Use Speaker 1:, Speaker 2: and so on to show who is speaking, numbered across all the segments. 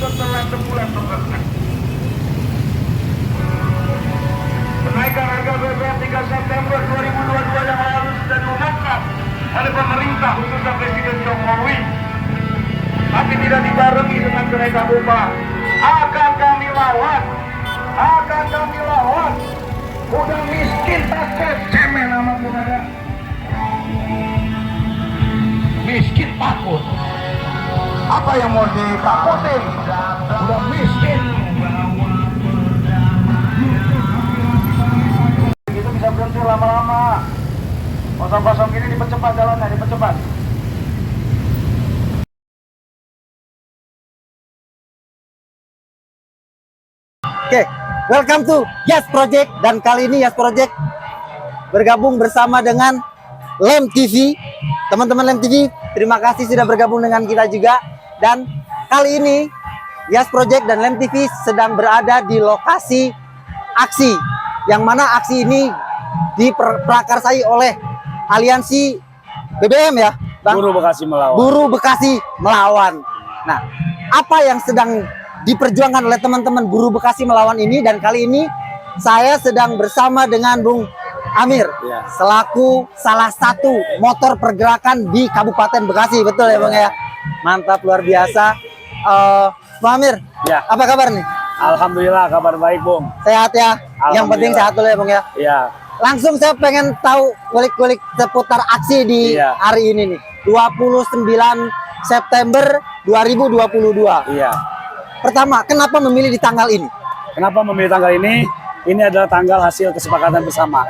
Speaker 1: setelah sebulan bekerja. Kenaikan harga BBM 3 September 2022 yang lalu sudah diumumkan oleh pemerintah khususnya Presiden Jokowi, tapi tidak dibarengi dengan kenaikan upah. Akan kami lawan, udah miskin takut cemen nama ada. Miskin takut. Apa yang mau ditakutin? Udah miskin. Itu bisa berhenti lama-lama. Kosong-kosong ini dipercepat jalannya, dipercepat.
Speaker 2: Oke, welcome to Yas Project, dan kali ini Yas Project bergabung bersama dengan Lem TV. Teman-teman Lem TV, terima kasih sudah bergabung dengan kita juga. Dan kali ini Yas Project dan Lem TV sedang berada di lokasi aksi, yang mana aksi ini diprakarsai oleh Aliansi BBM ya, Bang?
Speaker 3: Buruh Bekasi melawan.
Speaker 2: Buruh Bekasi melawan. Nah, apa yang sedang diperjuangkan oleh teman-teman Buruh Bekasi melawan ini? Dan kali ini saya sedang bersama dengan Bung Amir,
Speaker 3: ya,
Speaker 2: selaku salah satu motor pergerakan di Kabupaten Bekasi, betul ya Bang ya? Mantap, luar biasa. Bang Amir,
Speaker 3: ya,
Speaker 2: apa kabar nih?
Speaker 3: Alhamdulillah, kabar baik Bung.
Speaker 2: Sehat ya? Yang penting sehat dulu ya Bang ya?
Speaker 3: Iya.
Speaker 2: Langsung saya pengen tahu kulik-kulik seputar aksi di hari ini nih, 29 September 2022.
Speaker 3: Iya.
Speaker 2: Pertama, kenapa memilih di tanggal ini?
Speaker 3: Kenapa memilih tanggal ini? Ini adalah tanggal hasil kesepakatan bersama.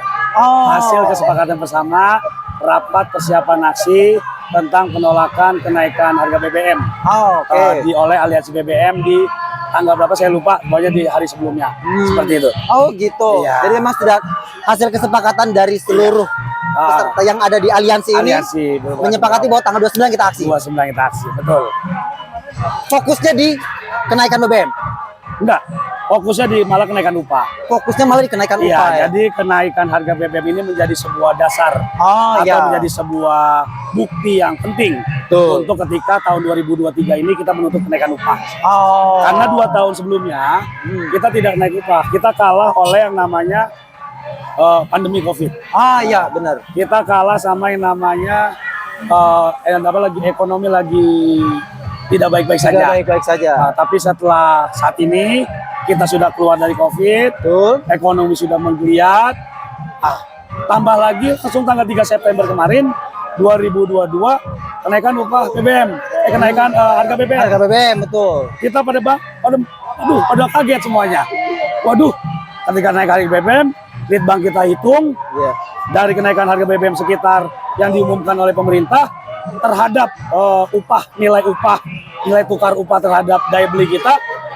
Speaker 3: Hasil kesepakatan bersama rapat persiapan aksi tentang penolakan kenaikan harga BBM. Oleh Aliansi BBM di tanggal berapa saya lupa, pokoknya di hari sebelumnya. Seperti itu.
Speaker 2: Oh gitu.
Speaker 3: Iya.
Speaker 2: Jadi memang sudah hasil kesepakatan dari seluruh peserta yang ada di aliansi ini menyepakati bahwa tanggal 29 kita aksi.
Speaker 3: 29 kita aksi, betul.
Speaker 2: Fokusnya di kenaikan BBM?
Speaker 3: Enggak, fokusnya di malah kenaikan upah.
Speaker 2: Fokusnya malah di kenaikan upah ya?
Speaker 3: Jadi kenaikan harga BBM ini menjadi sebuah dasar atau menjadi sebuah bukti yang penting untuk ketika tahun 2023 ini kita menuntut kenaikan upah. Karena 2 tahun sebelumnya kita tidak naik upah, kita kalah oleh yang namanya pandemi COVID.
Speaker 2: Iya benar.
Speaker 3: Kita kalah sama yang namanya ekonomi lagi tidak baik-baik saja. Tapi setelah saat ini kita sudah keluar dari COVID, ekonomi sudah menggeliat. Tambah lagi langsung tanggal 3 September kemarin 2022 kenaikan upah BBM, kenaikan harga BBM.
Speaker 2: Harga BBM, betul.
Speaker 3: Kita pada kaget semuanya. Waduh, ketika naik harga BBM, Litbang kita hitung dari kenaikan harga BBM sekitar yang diumumkan oleh pemerintah terhadap nilai tukar upah terhadap daya beli kita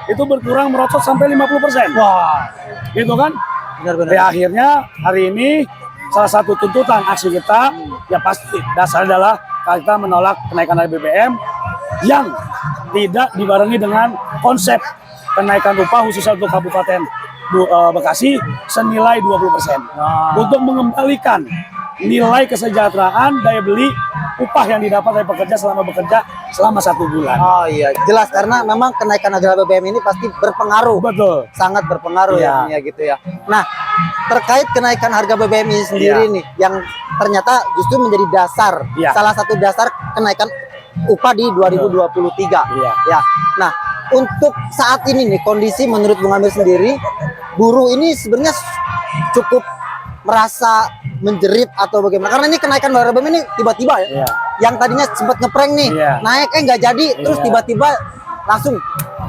Speaker 3: itu berkurang merosot sampai 50%.
Speaker 2: Wah,
Speaker 3: gitu kan?
Speaker 2: Benar-benar.
Speaker 3: Ya, akhirnya hari ini salah satu tuntutan aksi kita ya pasti dasar adalah kita menolak kenaikan harga BBM yang tidak dibarengi dengan konsep kenaikan upah khususnya untuk Kabupaten Bekasi senilai 20% untuk mengembalikan nilai kesejahteraan daya beli upah yang didapat dari pekerja selama bekerja selama 1 bulan.
Speaker 2: Iya, jelas karena memang kenaikan harga BBM ini pasti berpengaruh.
Speaker 3: Betul.
Speaker 2: Sangat berpengaruh ya gitu ya. Nah, terkait kenaikan harga BBM ini sendiri nih yang ternyata justru menjadi dasar, salah satu dasar kenaikan upah di 2023. Ya. Nah, untuk saat ini nih kondisi menurut Bung Amir sendiri, buruh ini sebenarnya cukup merasa menjerit atau bagaimana? Karena ini kenaikan harga BBM ini tiba-tiba ya. Yang tadinya sempat ngeprank nih, naik nggak jadi, terus tiba-tiba langsung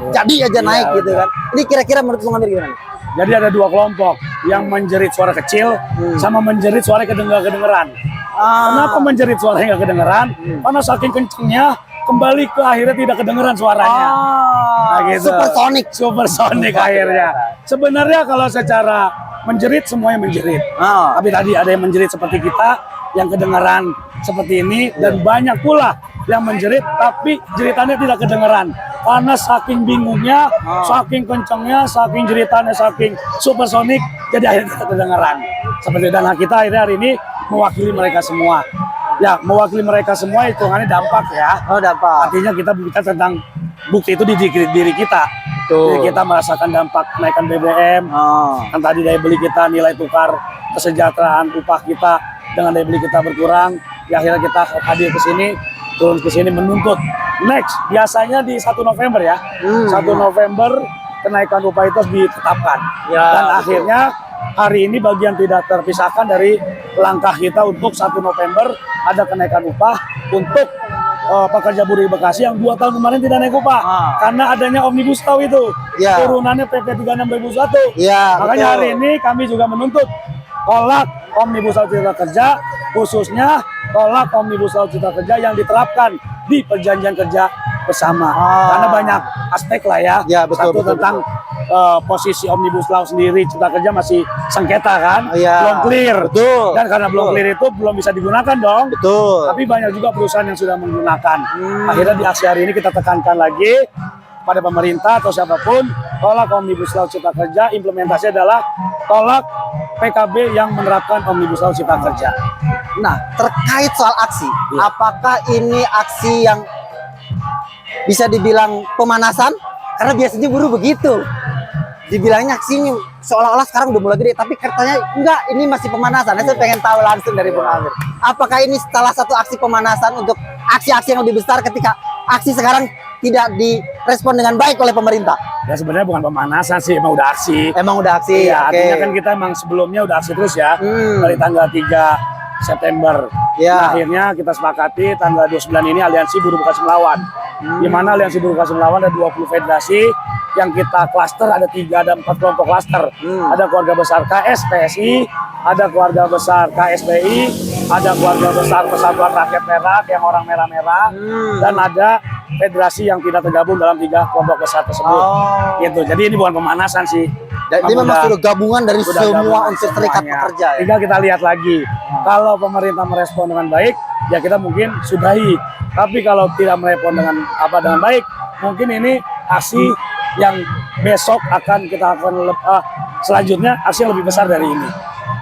Speaker 2: jadi aja naik gitu kan. Ini kira-kira menurut Bung Amir gimana?
Speaker 3: Jadi ada 2 kelompok yang menjerit suara kecil sama menjerit suara kedengeran. Kenapa menjerit suara yang nggak kedengeran? Karena saking kencengnya kembali ke akhirnya tidak kedengeran suaranya. Gitu. Supersonik akhirnya. Sebenarnya kalau secara menjerit semuanya menjerit. Tapi tadi ada yang menjerit seperti kita yang kedengaran seperti ini dan banyak pula yang menjerit, tapi jeritannya tidak kedengeran karena saking bingungnya, saking kencengnya, saking jeritannya, saking supersonik, jadi akhirnya tidak kedengeran. Seperti dan kita akhirnya hari ini mewakili mereka semua. Ya, mewakili mereka semua hitungannya dampak ya.
Speaker 2: Oh, dampak.
Speaker 3: Artinya kita bicara tentang bukti itu di diri kita. Jadi kita merasakan dampak kenaikan BBM. Kan tadi daya beli kita, nilai tukar, kesejahteraan upah kita dengan daya beli kita berkurang. Ya, akhirnya kita hadir ke sini, turun ke sini menuntut. Next, biasanya di 1 November ya. 1 November kenaikan upah itu ditetapkan.
Speaker 2: Ya,
Speaker 3: dan
Speaker 2: betul.
Speaker 3: akhirnya hari ini bagian tidak terpisahkan dari langkah kita untuk 1 November ada kenaikan upah untuk pekerja buruh di Bekasi yang 2 tahun kemarin tidak naik upah karena adanya Omnibus Law itu, turunannya PP 36 2001. Makanya
Speaker 2: betul.
Speaker 3: hari ini kami juga menuntut tolak Omnibus Law Cipta Kerja, khususnya tolak Omnibus Law Cipta Kerja yang diterapkan di perjanjian kerja bersama. Karena banyak aspek lah ya.
Speaker 2: Betul,
Speaker 3: Satu
Speaker 2: betul,
Speaker 3: tentang posisi Omnibus Law sendiri Cipta Kerja masih sengketa kan, belum clear.
Speaker 2: Betul.
Speaker 3: Dan karena belum clear itu belum bisa digunakan dong.
Speaker 2: Betul.
Speaker 3: Tapi banyak juga perusahaan yang sudah menggunakan. Akhirnya di aksi hari ini kita tekankan lagi pada pemerintah atau siapapun, tolak Omnibus Law Cipta Kerja. Implementasi adalah tolak PKB yang menerapkan Omnibus Law Cipta Kerja.
Speaker 2: Nah, terkait soal aksi, apakah ini aksi yang bisa dibilang pemanasan? Karena biasanya buruh begitu. Dibilangnya aksinya seolah-olah sekarang udah mulai gede, tapi katanya enggak, ini masih pemanasan. Saya pengen tahu langsung dari Bung Amir. Apakah ini salah satu aksi pemanasan untuk aksi-aksi yang lebih besar ketika aksi sekarang tidak direspon dengan baik oleh pemerintah?
Speaker 3: Ya sebenarnya bukan pemanasan sih, emang udah aksi.
Speaker 2: Emang udah aksi.
Speaker 3: Iya, artinya kan kita emang sebelumnya udah aksi terus ya. Dari tanggal 3 September. Nah, akhirnya kita sepakati tanggal 29 ini Aliansi Buruh Bekasi Melawan. Di mana Aliansi Buruh Bekasi Melawan ada 20 federasi yang kita klaster, ada 4 kelompok klaster. Ada keluarga besar KSPSI, ada keluarga besar KSPI, ada keluarga besar Persatuan Rakyat Merah yang orang merah-merah, dan ada federasi yang tidak tergabung dalam 3 kelompok besar tersebut. Gitu. Jadi ini bukan pemanasan sih.
Speaker 2: Jadi memang sudah gabungan dari semua unsur serikat pekerja.
Speaker 3: Tinggal kita lihat lagi. Kalau pemerintah merespon dengan baik, ya kita mungkin sudahi. Tapi kalau tidak merespon dengan baik, mungkin ini aksi yang besok akan kita lakukan selanjutnya, aksi yang lebih besar dari ini.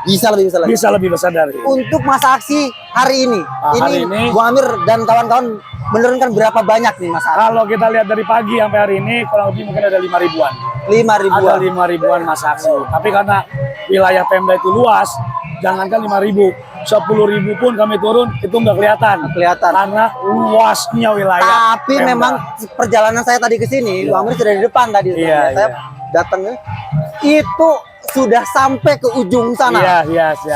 Speaker 2: Bisa lebih besar lagi.
Speaker 3: Bisa lebih besar dari ini.
Speaker 2: Untuk masa aksi hari ini,
Speaker 3: hari ini
Speaker 2: Bung Amir dan kawan-kawan menurunkan berapa banyak nih Mas?
Speaker 3: Kalau kita lihat dari pagi sampai hari ini kurang lebih mungkin ada 5 ribuan.
Speaker 2: 5 ribuan.
Speaker 3: Ada 5 ribuan masa aksi. Tapi karena wilayah Pemda itu luas, jangankan 5 ribu, 10 ribu pun kami turun itu nggak kelihatan. Karena luasnya wilayah.
Speaker 2: Tapi
Speaker 3: Pemda.
Speaker 2: memang perjalanan saya tadi ke sini, Bung Amir sudah di depan tadi. Saya datang itu sudah sampai ke ujung sana.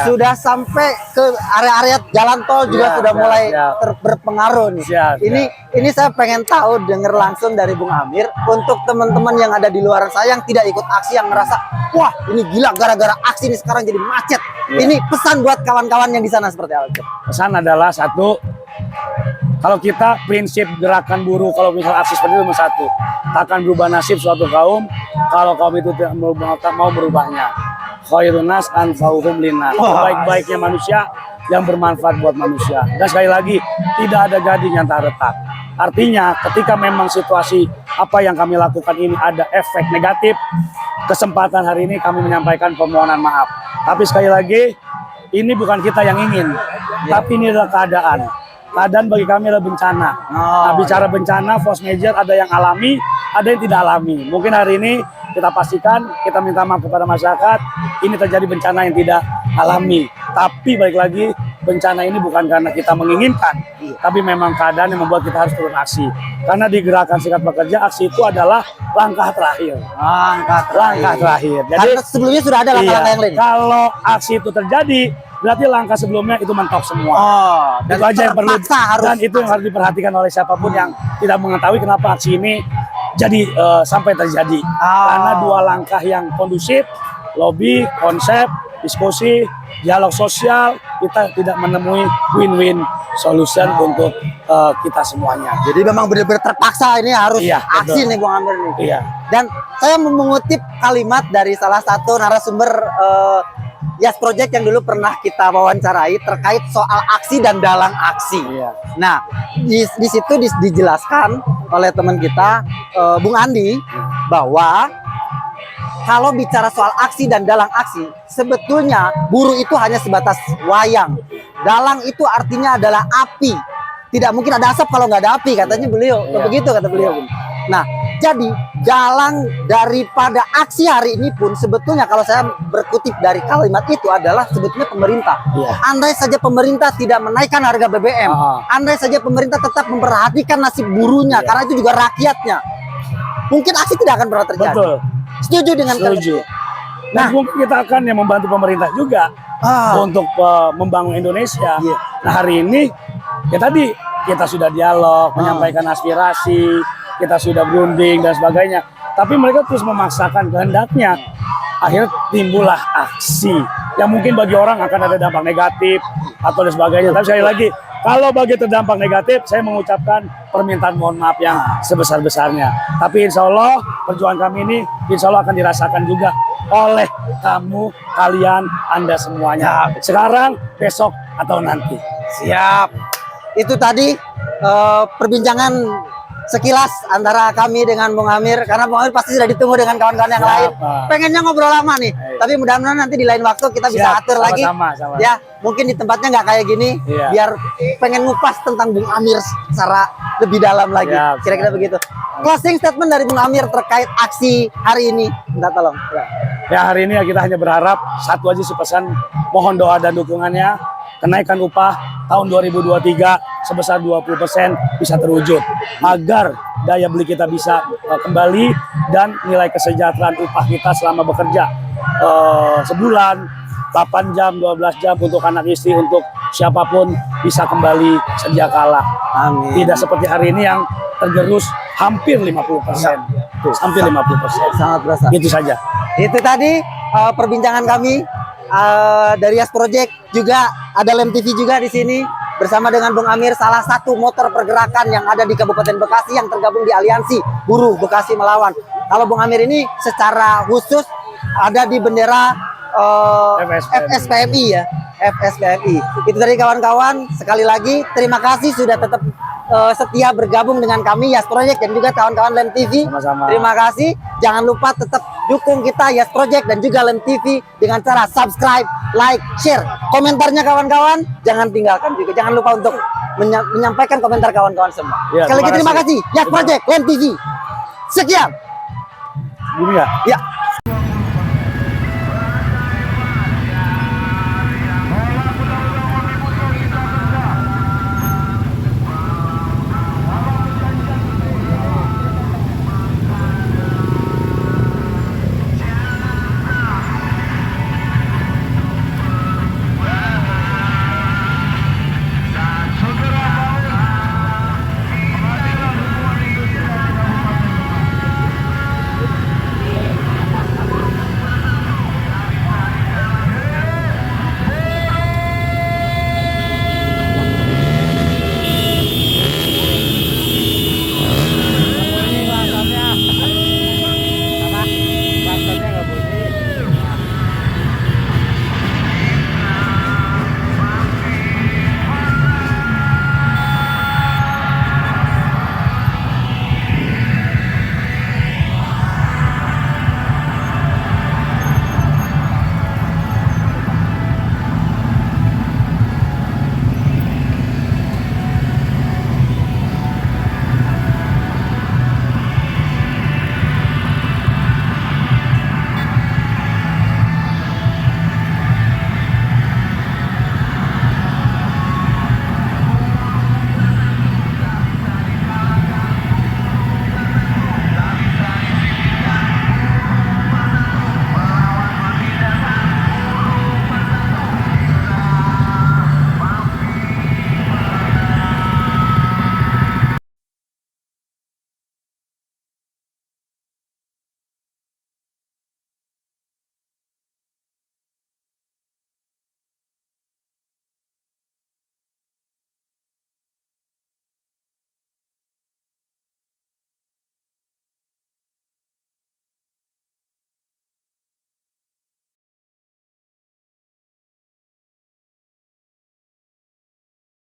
Speaker 2: Sudah sampai ke area-area jalan tol juga sudah mulai berpengaruh nih. Ini saya pengen tahu, dengar langsung dari Bung Amir untuk teman-teman yang ada di luar saya yang tidak ikut aksi, yang merasa wah ini gila gara-gara aksi ini sekarang jadi macet. Ini pesan buat kawan-kawan yang di sana seperti apa?
Speaker 3: Pesan adalah satu, kalau kita prinsip gerakan buruh, kalau misal aksi seperti itu nomor 1, akan berubah nasib suatu kaum kalau kaum itu tidak mau berubahnya. Khairun nas anfa'uhum linnas. Baik-baiknya manusia yang bermanfaat buat manusia. Dan sekali lagi, tidak ada gading yang tak retak. Artinya ketika memang situasi apa yang kami lakukan ini ada efek negatif, kesempatan hari ini kami menyampaikan permohonan maaf. Tapi sekali lagi, ini bukan kita yang ingin, tapi ini adalah keadaan. Keadaan bagi kami adalah bencana. Nah, bicara bencana, force major ada yang alami, ada yang tidak alami. Mungkin hari ini kita pastikan, kita minta maaf kepada masyarakat, ini terjadi bencana yang tidak alami. Tapi balik lagi, bencana ini bukan karena kita menginginkan, tapi memang keadaan yang membuat kita harus turun aksi. Karena di Gerakan Serikat Pekerja, aksi itu adalah langkah terakhir. Langkah terakhir. Jadi
Speaker 2: karena sebelumnya sudah ada langkah-langkah yang lain.
Speaker 3: Kalau aksi itu terjadi, berarti langkah sebelumnya itu mentok semua.
Speaker 2: Dan
Speaker 3: itu aja yang perlu, dan itu yang harus diperhatikan oleh siapapun yang tidak mengetahui kenapa aksi ini jadi sampai terjadi. Karena 2 langkah yang kondusif, lobby, konsep, diskusi, dialog sosial, kita tidak menemui win-win solution untuk kita semuanya.
Speaker 2: Jadi memang benar-benar terpaksa ini harus aksi nih Bung Amir nih. Dan saya mengutip kalimat dari salah satu narasumber Yas Project yang dulu pernah kita wawancarai terkait soal aksi dan dalang aksi.
Speaker 3: Iya.
Speaker 2: Nah, di situ dijelaskan oleh teman kita Bung Andi bahwa kalau bicara soal aksi dan dalang aksi, sebetulnya buruh itu hanya sebatas wayang. Dalang itu artinya adalah api. Tidak mungkin ada asap kalau nggak ada api, katanya beliau.
Speaker 3: Iya.
Speaker 2: Begitu kata beliau. Nah, jadi dalang daripada aksi hari ini pun sebetulnya kalau saya berkutip dari kalimat itu adalah sebetulnya pemerintah.
Speaker 3: Iya.
Speaker 2: Andai saja pemerintah tidak menaikkan harga BBM, andai saja pemerintah tetap memperhatikan nasib buruhnya,
Speaker 3: Iya.
Speaker 2: karena itu juga rakyatnya, mungkin aksi tidak akan pernah terjadi.
Speaker 3: Betul.
Speaker 2: Setuju dengan
Speaker 3: Setuju. Nah, mungkin kita akan yang membantu pemerintah juga untuk membangun Indonesia.
Speaker 2: Iya.
Speaker 3: Nah, hari ini ya tadi kita sudah dialog, menyampaikan aspirasi, kita sudah berunding dan sebagainya. Tapi mereka terus memaksakan kehendaknya. Akhirnya timbullah aksi yang mungkin bagi orang akan ada dampak negatif atau dan sebagainya. Tapi sekali lagi, kalau bagi terdampak negatif, saya mengucapkan permintaan mohon maaf yang sebesar-besarnya. Tapi insya Allah perjuangan kami ini insya Allah akan dirasakan juga oleh kamu, kalian, Anda semuanya. Sekarang, besok, atau nanti.
Speaker 2: Siap. Itu tadi perbincangan sekilas antara kami dengan Bung Amir, karena Bung Amir pasti sudah ditunggu dengan kawan-kawan yang
Speaker 3: Siap,
Speaker 2: lain.
Speaker 3: Pak.
Speaker 2: Pengennya ngobrol lama nih, tapi mudah-mudahan nanti di lain waktu kita bisa
Speaker 3: Siap,
Speaker 2: atur lagi.
Speaker 3: sama-sama.
Speaker 2: Ya, mungkin di tempatnya nggak kayak gini,
Speaker 3: Iya.
Speaker 2: biar pengen ngupas tentang Bung Amir secara lebih dalam lagi.
Speaker 3: Siap,
Speaker 2: Kira-kira begitu. Closing statement dari Bung Amir terkait aksi hari ini, minta tolong.
Speaker 3: Ya, hari ini ya kita hanya berharap satu aja sih pesan, mohon doa dan dukungannya, kenaikan upah tahun 2023 sebesar 20% bisa terwujud agar daya beli kita bisa kembali dan nilai kesejahteraan upah kita selama bekerja sebulan 8 jam, 12 jam untuk anak istri, untuk siapapun bisa kembali sedia kala.
Speaker 2: Amin.
Speaker 3: Tidak seperti hari ini yang tergerus hampir 50%. Hampir 50%.
Speaker 2: Sangat berasa.
Speaker 3: Itu saja.
Speaker 2: Itu tadi perbincangan kami dari Yas Project, juga ada Lem TV juga di sini bersama dengan Bung Amir, salah satu motor pergerakan yang ada di Kabupaten Bekasi yang tergabung di Aliansi Buruh Bekasi Melawan. Kalau Bung Amir ini secara khusus ada di bendera FSPMI ya, FSPMI. Itu tadi kawan-kawan, sekali lagi terima kasih sudah tetap setia bergabung dengan kami Yas Project dan juga kawan-kawan Lem TV.
Speaker 3: Sama-sama.
Speaker 2: Terima kasih. Jangan lupa tetap dukung kita Yas Project dan juga Lem TV dengan cara subscribe, like, share. Komentarnya kawan-kawan jangan tinggalkan juga. Jangan lupa untuk menyampaikan komentar kawan-kawan semua.
Speaker 3: Ya,
Speaker 2: Sekali lagi terima
Speaker 3: terima
Speaker 2: kasih Yas Project, Lem TV. Sekian.
Speaker 3: Gini ya.
Speaker 2: Ya.